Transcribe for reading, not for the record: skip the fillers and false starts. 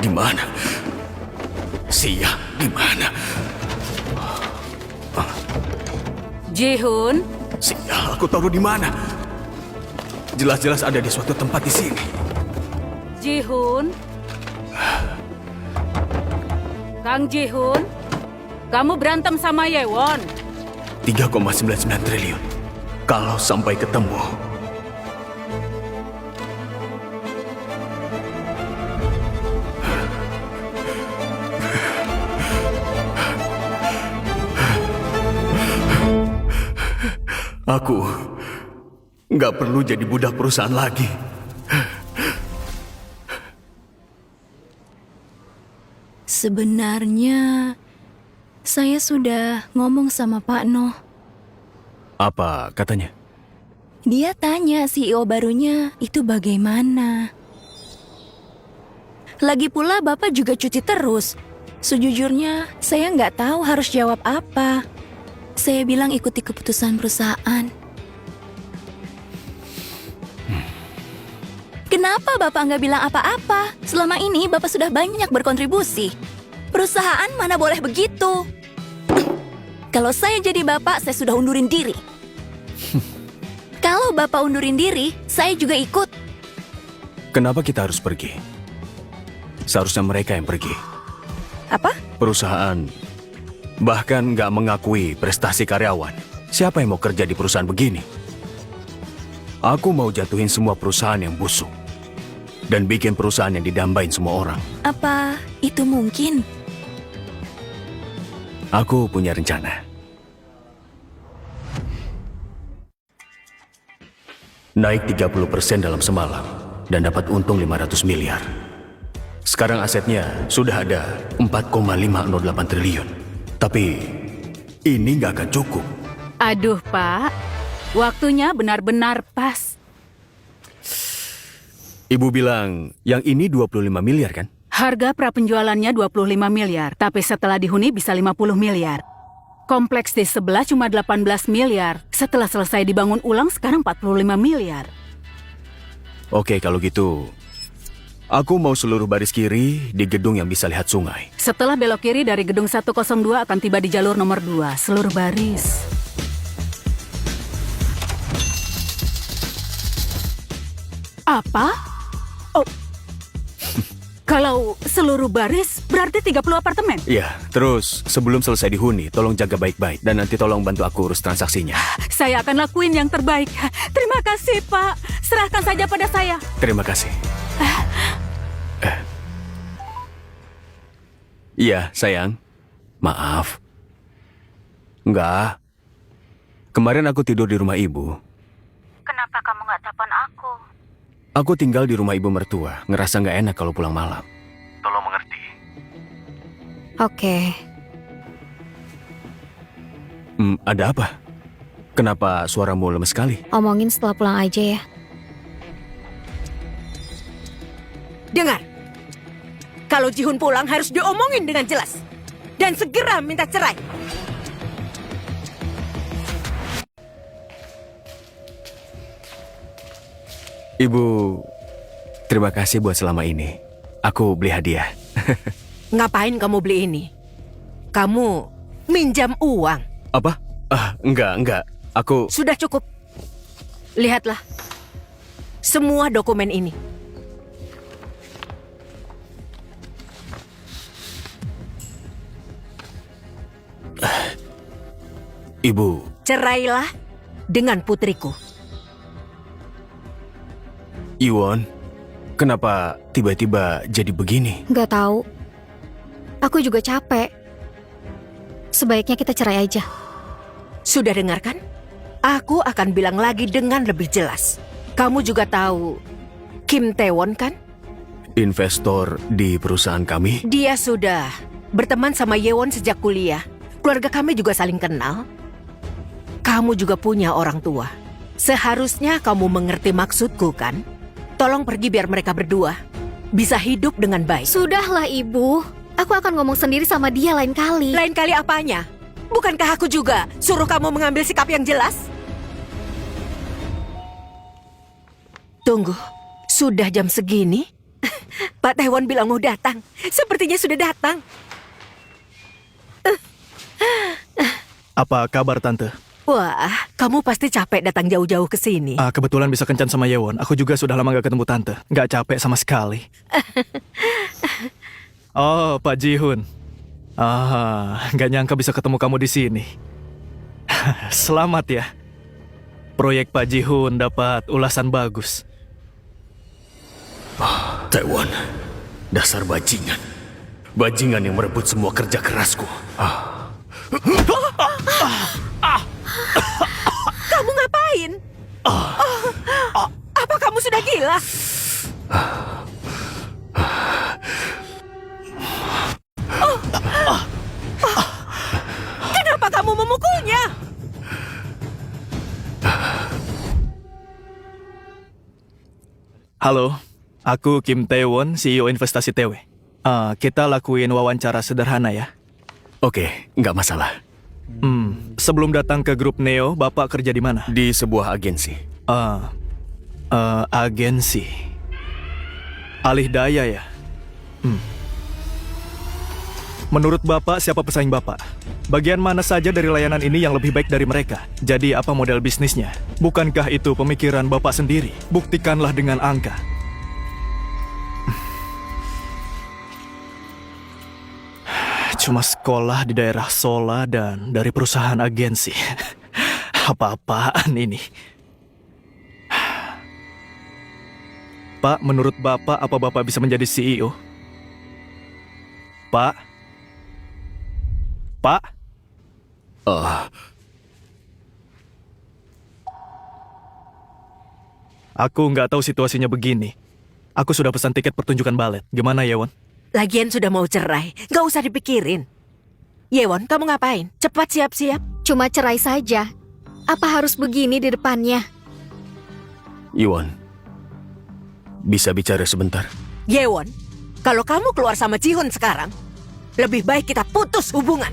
Di mana? Sia, di mana? Ji-hoon, Sial, aku tahu di mana. Jelas-jelas ada di suatu tempat di sini. Ji-hoon. Kang Ji-hoon, kamu berantem sama Yewon. 3,99 triliun. Kalau sampai ketemu. Aku nggak perlu jadi budak perusahaan lagi. Sebenarnya, saya sudah ngomong sama Pak Noh. Apa katanya? Dia tanya CEO barunya itu bagaimana. Lagi pula Bapak juga cuti terus. Sejujurnya, saya nggak tahu harus jawab apa. Saya bilang ikuti keputusan perusahaan. Kenapa Bapak nggak bilang apa-apa? Selama ini Bapak sudah banyak berkontribusi. Perusahaan mana boleh begitu? Kalau saya jadi Bapak, saya sudah undurin diri. Kalau Bapak undurin diri, saya juga ikut. Kenapa kita harus pergi? Seharusnya mereka yang pergi. Apa? Perusahaan bahkan nggak mengakui prestasi karyawan. Siapa yang mau kerja di perusahaan begini? Aku mau jatuhin semua perusahaan yang busuk dan bikin perusahaan yang didambain semua orang. Apa itu mungkin? Aku punya rencana. Naik 30% dalam semalam dan dapat untung 500 miliar. Sekarang asetnya sudah ada 4,508 triliun. Tapi ini nggak akan cukup. Aduh, Pak. Waktunya benar-benar pas. Ibu bilang yang ini 25 miliar kan? Harga prapenjualannya 25 miliar, tapi setelah dihuni bisa 50 miliar. Kompleks di sebelah cuma 18 miliar. Setelah selesai dibangun ulang sekarang 45 miliar. Oke, kalau gitu aku mau seluruh baris kiri di gedung yang bisa lihat sungai. Setelah belok kiri dari gedung 102 akan tiba di jalur nomor 2, seluruh baris. Apa? Oh. Kalau seluruh baris berarti 30 apartemen? Iya, terus sebelum selesai dihuni, tolong jaga baik-baik dan nanti tolong bantu aku urus transaksinya. Saya akan lakuin yang terbaik. Terima kasih, Pak. Serahkan saja pada saya. Terima kasih. Iya, sayang. Maaf. Enggak. Kemarin aku tidur di rumah ibu. Kenapa kamu nggak telepon aku? Aku tinggal di rumah ibu mertua. Ngerasa nggak enak kalau pulang malam. Tolong mengerti. Oke. Ada apa? Kenapa suaramu lemes sekali? Omongin setelah pulang aja ya. Dengar, kalau Ji-hoon pulang harus diomongin dengan jelas. Dan segera minta cerai. Ibu, terima kasih buat selama ini. Aku beli hadiah. Ngapain kamu beli ini? Kamu minjam uang. Apa? Enggak. Aku... Sudah cukup. Lihatlah. Semua dokumen ini. Ibu, Cerailah dengan putriku. Iwon, kenapa tiba-tiba jadi begini? Nggak tahu. Aku juga capek. Sebaiknya kita cerai aja. Sudah dengar kan? Aku akan bilang lagi dengan lebih jelas. Kamu juga tahu Kim Taewon kan? Investor di perusahaan kami? Dia sudah berteman sama Yewon sejak kuliah. Keluarga kami juga saling kenal. Kamu juga punya orang tua. Seharusnya kamu mengerti maksudku kan? Tolong pergi biar mereka berdua bisa hidup dengan baik. Sudahlah, Ibu. Aku akan ngomong sendiri sama dia lain kali. Lain kali apanya? Bukankah aku juga suruh kamu mengambil sikap yang jelas? Tunggu, sudah jam segini? Pak Taewon bilang mau datang. Sepertinya sudah datang. Apa kabar Tante? Wah, kamu pasti capek datang jauh-jauh ke sini. Kebetulan bisa kencan sama Yewon. Aku juga sudah lama gak ketemu Tante. Gak capek sama sekali. Oh, Pak Ji-hun. Gak nyangka bisa ketemu kamu di sini. Selamat ya. Proyek Pak Ji-hun dapat ulasan bagus. Taewon, dasar bajingan. Bajingan yang merebut semua kerja kerasku. Kamu ngapain? Apa kamu sudah gila? Kenapa kamu memukulnya? Halo, aku Kim Taewon, CEO investasi TW. Kita lakuin wawancara sederhana ya. Oke, nggak masalah. Sebelum datang ke grup Neo, Bapak kerja di mana? Di sebuah agensi. Agensi. Alih daya ya? Menurut Bapak, siapa pesaing Bapak? Bagian mana saja dari layanan ini yang lebih baik dari mereka? Jadi apa model bisnisnya? Bukankah itu pemikiran Bapak sendiri? Buktikanlah dengan angka. Cuma sekolah di daerah Sola dan dari perusahaan agensi. Apa-apaan ini? Pak, menurut Bapak, apa Bapak bisa menjadi CEO? Pak? Pak? Aku nggak tahu situasinya begini. Aku sudah pesan tiket pertunjukan balet. Gimana, Yewon? Lagian sudah mau cerai, gak usah dipikirin. Yewon, kamu ngapain? Cepat siap-siap. Cuma cerai saja. Apa harus begini di depannya? Iwan, bisa bicara sebentar? Yewon, kalau kamu keluar sama Ji-hun sekarang, lebih baik kita putus hubungan.